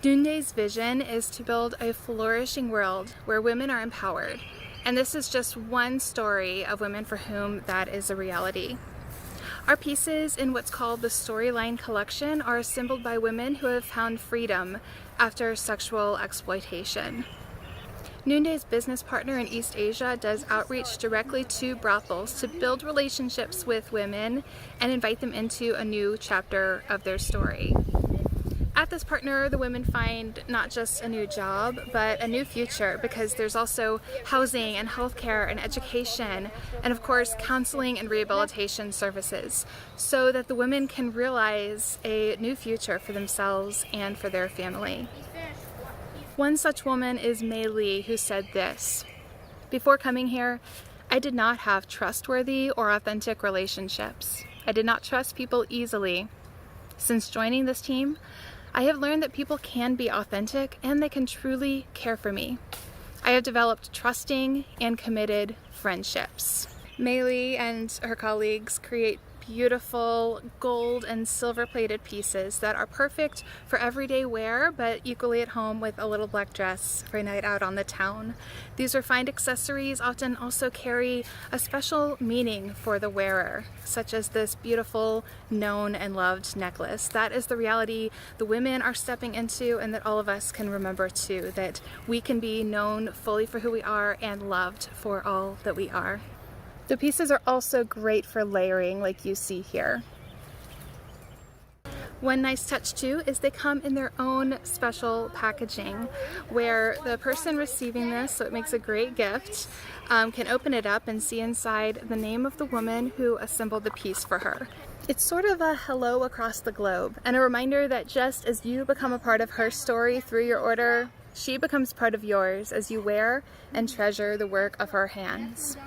Noonday's vision is to build a flourishing world where women are empowered, and this is just one story of women for whom that is a reality. Our pieces in what's called the Storyline Collection are assembled by women who have found freedom after sexual exploitation. Noonday's business partner in East Asia does outreach directly to brothels to build relationships with women and invite them into a new chapter of their story. At this partner, the women find not just a new job, but a new future, because there's also housing and healthcare and education, and of course counseling and rehabilitation services, so that the women can realize a new future for themselves and for their family. One such woman is Mei Lee, who said this: "Before coming here, I did not have trustworthy or authentic relationships. I did not trust people easily. Since joining this team, I have learned that people can be authentic and they can truly care for me. I have developed trusting and committed friendships." Mei Lee and her colleagues create beautiful gold and silver plated pieces that are perfect for everyday wear, but equally at home with a little black dress for a night out on the town. These refined accessories often also carry a special meaning for the wearer, such as this beautiful known and loved necklace. That is the reality the women are stepping into, and that all of us can remember too, that we can be known fully for who we are and loved for all that we are. The pieces are also great for layering, like you see here. One nice touch too is they come in their own special packaging, where the person receiving this, so it makes a great gift, can open it up and see inside the name of the woman who assembled the piece for her. It's sort of a hello across the globe, and a reminder that just as you become a part of her story through your order, she becomes part of yours as you wear and treasure the work of her hands.